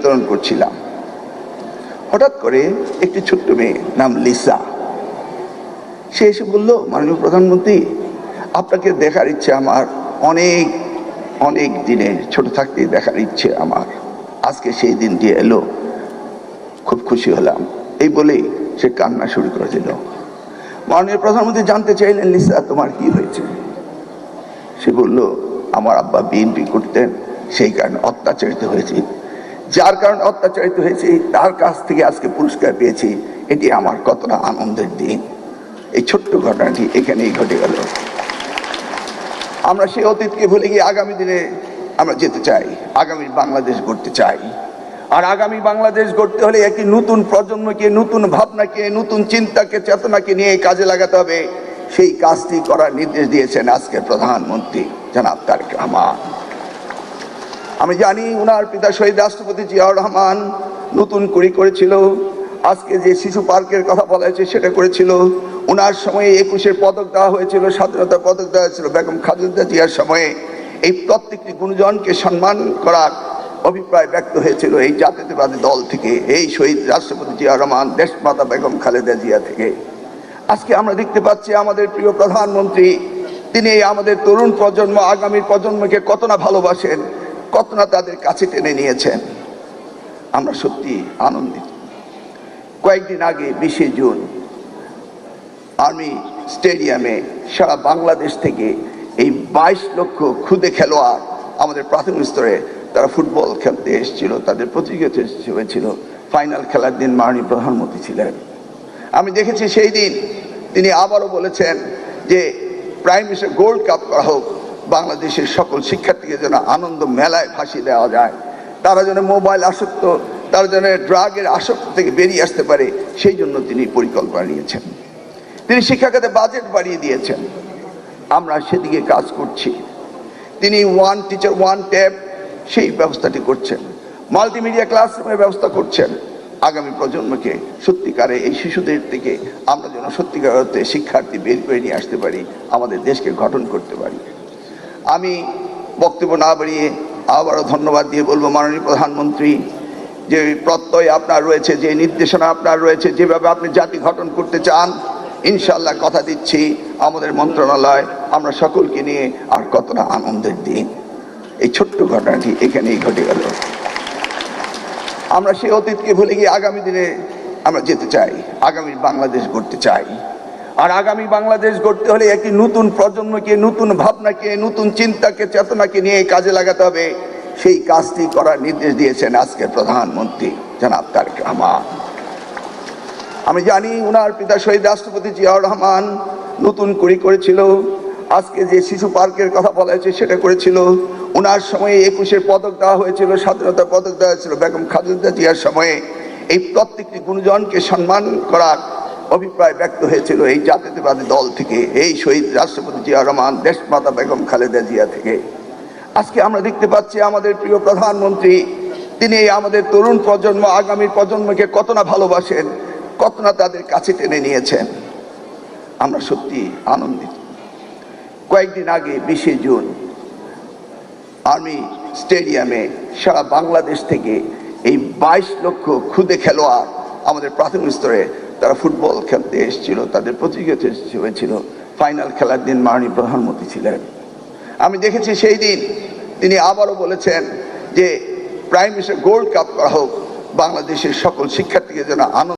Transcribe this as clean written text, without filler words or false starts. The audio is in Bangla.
বিতরণ করছিলাম। হঠাৎ করে একটি ছোট্ট মেয়ে নাম লিসা, সে এসে বলল, মাননীয় প্রধানমন্ত্রী, আপনাকে দেখার ইচ্ছে আমার অনেক অনেক দিনের, ছোট থাকতেই দেখার ইচ্ছে আমার, আজকে সেই দিনটি এলো, খুব খুশি হলাম। এই বলেই সে কান্না শুরু করে দিল। মাননীয় প্রধানমন্ত্রী জানতে চাইলেন, লিসা তোমার কি হয়েছে? সে বলল, আমার আব্বা বিএনপি করতেন, সেই কারণে অত্যাচারিত হয়েছি, যার কারণে অত্যাচারিত হয়েছি তার কাছ থেকে আজকে পুরস্কার পেয়েছি, এটি আমার কতটা আনন্দের দিন। এই ছোট্ট ঘটনাটি এখানেই ঘটে গেল। আমরা সেই অতীতকে ভুলে গিয়ে আগামী দিনে আমরা যেতে চাই, আগামী বাংলাদেশ গড়তে চাই। আর আগামী বাংলাদেশ গড়তে হলে একটি নতুন প্রজন্মকে, নতুন ভাবনাকে, নতুন চিন্তাকে, চেতনাকে নিয়ে কাজে লাগাতে হবে। সেই কাজটি করার নির্দেশ দিয়েছেন আজকের প্রধানমন্ত্রী জনাব তারেক রহমান। আমি জানি উনার পিতা শহীদ রাষ্ট্রপতি জিয়াউর রহমান নতুন করেছিল, আজকে যে শিশু পার্কের কথা বলা হয়েছে সেটা করেছিল। উনার সময়ে 21 পদক দেওয়া হয়েছিল, স্বাধীনতা পদক দেওয়া হয়েছিল বেগম খালেদা জিয়ার সময়ে। এই প্রত্যেকটি গুণীজনকে সম্মান করার অভিপ্রায় ব্যক্ত হয়েছিল এই জাতীয়তাবাদী দল থেকে, এই শহীদ রাষ্ট্রপতি জিয়াউর রহমান, দেশমাতা বেগম খালেদা জিয়া থেকে। আজকে আমরা দেখতে পাচ্ছি আমাদের প্রিয় প্রধানমন্ত্রী, তিনি আমাদের তরুণ প্রজন্ম, আগামীর প্রজন্মকে কত না ভালোবাসেন, কত না তাদের কাছে টেনে নিয়েছেন। আমরা সত্যি আনন্দিত। কয়েকদিন আগে 20 জুন আর্মি স্টেডিয়ামে সারা বাংলাদেশ থেকে এই 22 লক্ষ ক্ষুদে খেলোয়াড় আমাদের প্রাথমিক স্তরে তারা ফুটবল খেলতে এসেছিল, তাদের প্রতিযোগিতা হয়েছিল। ফাইনাল খেলার দিন মাননীয় প্রধানমন্ত্রী ছিলেন। আমি দেখেছি সেই দিন তিনি আবারও বলেছেন যে প্রাইম মিনিস্টার গোল্ড কাপ করা হোক, বাংলাদেশের সকল শিক্ষার্থীকে যেন আনন্দ মেলায় ভাসিয়ে দেওয়া যায়, তারা যেন মোবাইল আসক্ত, তারা যেন ড্রাগের আসক্ত থেকে বেরিয়ে আসতে পারে, সেই জন্য তিনি পরিকল্পনা নিয়েছেন। তিনি শিক্ষা খাতে বাজেট বাড়িয়ে দিয়েছেন, আমরা সেদিকে কাজ করছি। তিনি ওয়ান টিচার ওয়ান ট্যাব সেই ব্যবস্থাটি করছেন, মাল্টিমিডিয়া ক্লাসরুমের ব্যবস্থা করছেন। আগামী প্রজন্মকে সত্যিকারে এই শিশুদের থেকে আমরা যেন সত্যিকার অর্থে শিক্ষার্থী বের করে নিয়ে আসতে পারি, আমাদের দেশকে গঠন করতে পারি। আমি বক্তব্য না বাড়িয়ে আবারও ধন্যবাদ দিয়ে বলবো, মাননীয় প্রধানমন্ত্রী, যে প্রত্যয় আপনার রয়েছে, যে নির্দেশনা আপনার রয়েছে, যেভাবে আপনি জাতি গঠন করতে চান, ইনশাআল্লাহ কথা দিচ্ছি আমাদের মন্ত্রণালয় আমরা সকলকে নিয়ে আর কতটা আনন্দের দিন। এই ছোট্ট ঘটনাটি এখানেই ঘটে গেল। আমরা সেই অতীতকে ভুলে গিয়ে আগামী দিনে আমরা যেতে চাই, আগামী বাংলাদেশ গড়তে চাই। আর আগামী বাংলাদেশ গড়তে হলে একটি নতুন প্রজন্মকে, নতুন ভাবনাকে, নতুন চিন্তাকে, চেতনাকে নিয়ে কাজে লাগাতে হবে। সেই কাজটি করার নির্দেশ দিয়েছেন আজকের প্রধানমন্ত্রী জনাব তারেক রহমান। আমি জানি উনার পিতা শহীদ রাষ্ট্রপতি জিয়াউর রহমান নতুন করেছিল, আজকে যে শিশু পার্কের কথা বলা হয়েছে সেটা করেছিল। উনার সময়ে 21 পদক দেওয়া হয়েছিল, স্বাধীনতা পদক দেওয়া হয়েছিল বেগম খালেদা জিয়ার সময়ে। এই প্রত্যেকটি গুণীজনকে সম্মান করার অভিপ্রায় ব্যক্ত হয়েছিল এই জাতীয়তাবাদী দল থেকে, এই শহীদ রাষ্ট্রপতি জিয়াউর রহমান, দেশমাতা বেগম খালেদা জিয়া থেকে। আজকে আমরা দেখতে পাচ্ছি আমাদের প্রিয় প্রধানমন্ত্রী, তিনি আমাদের তরুণ প্রজন্ম, আগামীর প্রজন্মকে কত না ভালোবাসেন, কত না তাদের কাছে টেনে নিয়েছেন। আমরা সত্যি আনন্দিত। কয়েকদিন আগে 20 জুন আর্মি স্টেডিয়ামে সারা বাংলাদেশ থেকে এই 22 লক্ষ ক্ষুদে খেলোয়াড় আমাদের প্রাথমিক স্তরে তারা ফুটবল খেলতে এসেছিল, তাদের প্রতিযোগিতা হয়েছিল। ফাইনাল খেলার দিন মাননীয় প্রধানমন্ত্রী ছিলেন। আমি দেখেছি সেই দিন তিনি আবারও বলেছেন যে প্রাইম মিনিস্টার গোল্ড কাপ করা হোক, বাংলাদেশের সকল শিক্ষার্থীকে যেন আনন্দ